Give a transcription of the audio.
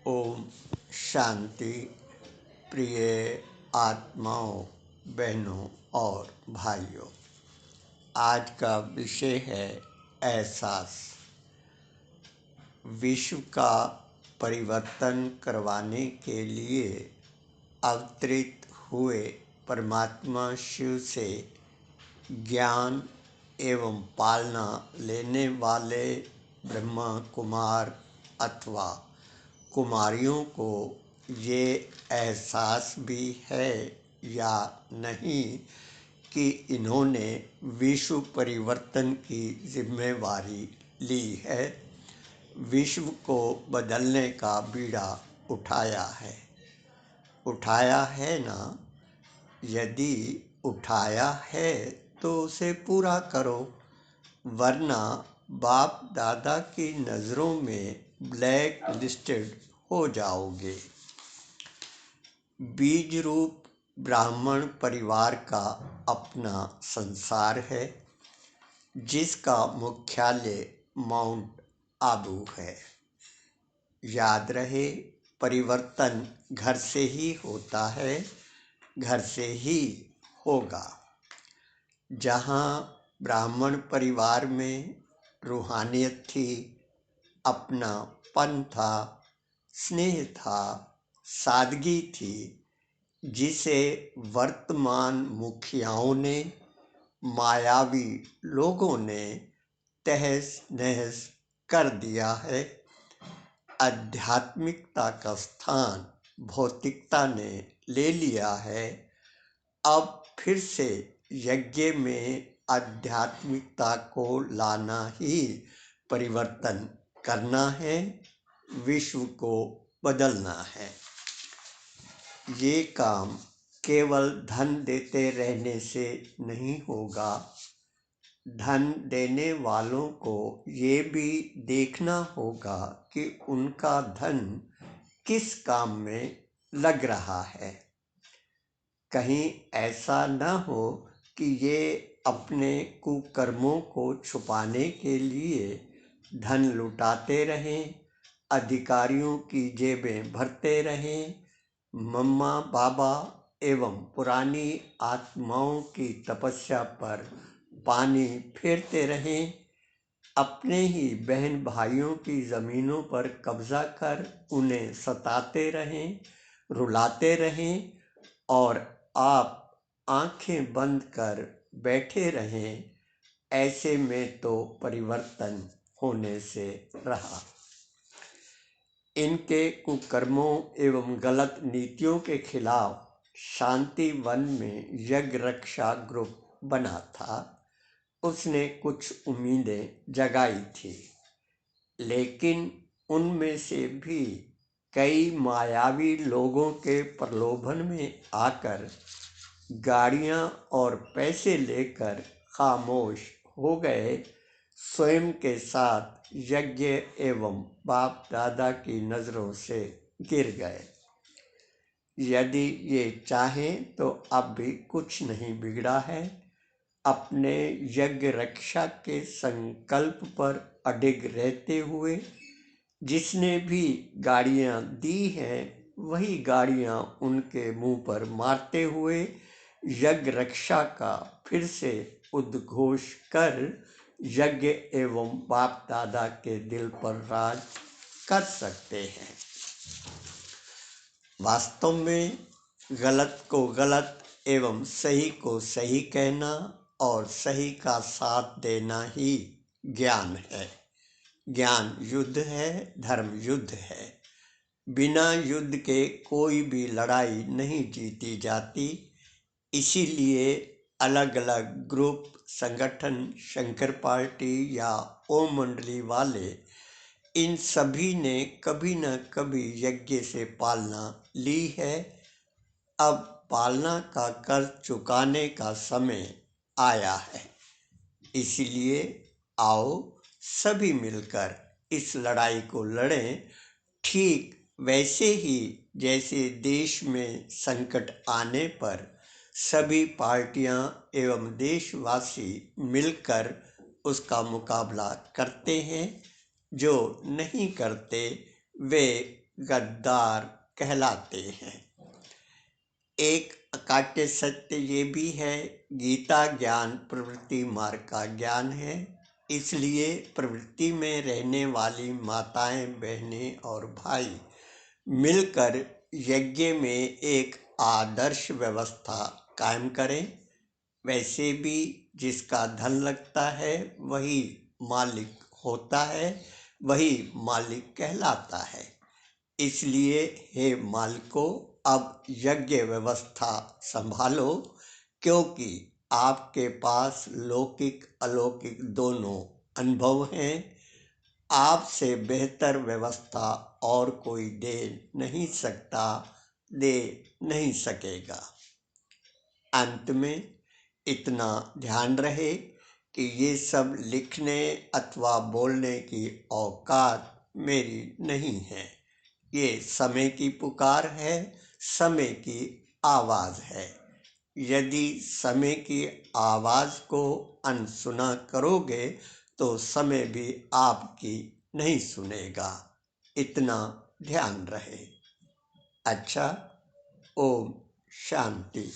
ओम शांति। प्रिय आत्माओं, बहनों और भाइयों, आज का विषय है एहसास। विश्व का परिवर्तन करवाने के लिए अवतरित हुए परमात्मा शिव से ज्ञान एवं पालना लेने वाले ब्रह्मा कुमार अथवा कुमारियों को ये एहसास भी है या नहीं कि इन्होंने विश्व परिवर्तन की जिम्मेवारी ली है, विश्व को बदलने का बीड़ा उठाया है ना। यदि उठाया है तो उसे पूरा करो, वरना बाप दादा की नज़रों में ब्लैक लिस्टेड हो जाओगे। बीज रूप ब्राह्मण परिवार का अपना संसार है, जिसका मुख्यालय माउंट आबू है। याद रहे, परिवर्तन घर से ही होता है, घर से ही होगा। जहाँ ब्राह्मण परिवार में रूहानियत थी, अपनापन था, स्नेह था, सादगी थी, जिसे वर्तमान मुखियाओं ने, मायावी लोगों ने तहस नहस कर दिया है। आध्यात्मिकता का स्थान भौतिकता ने ले लिया है। अब फिर से यज्ञ में आध्यात्मिकता को लाना ही परिवर्तन करना है, विश्व को बदलना है। ये काम केवल धन देते रहने से नहीं होगा। धन देने वालों को ये भी देखना होगा कि उनका धन किस काम में लग रहा है। कहीं ऐसा न हो कि ये अपने कुकर्मों को छुपाने के लिए धन लुटाते रहें, अधिकारियों की जेबें भरते रहें, मम्मा बाबा एवं पुरानी आत्माओं की तपस्या पर पानी फेरते रहें, अपने ही बहन भाइयों की ज़मीनों पर कब्जा कर उन्हें सताते रहें, रुलाते रहें और आप आंखें बंद कर बैठे रहें। ऐसे में तो परिवर्तन होने से रहा। इनके कुकर्मों एवं गलत नीतियों के खिलाफ शांति वन में यज्ञ रक्षा ग्रुप बना था। उसने कुछ उम्मीदें जगाई थी, लेकिन उनमें से भी कई मायावी लोगों के प्रलोभन में आकर गाड़ियां और पैसे लेकर खामोश हो गए, स्वयं के साथ यज्ञ एवं बाप दादा की नज़रों से गिर गए। यदि ये चाहें तो अब भी कुछ नहीं बिगड़ा है। अपने यज्ञ रक्षा के संकल्प पर अडिग रहते हुए जिसने भी गाड़ियां दी हैं, वही गाड़ियां उनके मुंह पर मारते हुए यज्ञ रक्षा का फिर से उद्घोष कर यज्ञ एवं बाप दादा के दिल पर राज कर सकते हैं। वास्तव में गलत को गलत एवं सही को सही कहना और सही का साथ देना ही ज्ञान है। ज्ञान युद्ध है, धर्म युद्ध है। बिना युद्ध के कोई भी लड़ाई नहीं जीती जाती। इसीलिए अलग अलग ग्रुप, संगठन, शंकर पार्टी या ओम मंडली वाले, इन सभी ने कभी न कभी यज्ञ से पालना ली है। अब पालना का कर्ज चुकाने का समय आया है। इसलिए आओ सभी मिलकर इस लड़ाई को लड़ें, ठीक वैसे ही जैसे देश में संकट आने पर सभी पार्टियां एवं देशवासी मिलकर उसका मुकाबला करते हैं। जो नहीं करते वे गद्दार कहलाते हैं। एक अकाट्य सत्य ये भी है, गीता ज्ञान प्रवृत्ति मार्ग का ज्ञान है। इसलिए प्रवृत्ति में रहने वाली माताएं, बहनें और भाई मिलकर यज्ञ में एक आदर्श व्यवस्था कायम करें। वैसे भी जिसका धन लगता है वही मालिक होता है, वही मालिक कहलाता है। इसलिए हे मालिकों, अब यज्ञ व्यवस्था संभालो, क्योंकि आपके पास लौकिक अलौकिक दोनों अनुभव हैं। आपसे बेहतर व्यवस्था और कोई दे नहीं सकता, दे नहीं सकेगा। अंत में इतना ध्यान रहे कि ये सब लिखने अथवा बोलने की औकात मेरी नहीं है। ये समय की पुकार है, समय की आवाज़ है। यदि समय की आवाज़ को अनसुना करोगे तो समय भी आपकी नहीं सुनेगा। इतना ध्यान रहे। अच्छा, ओम शांति।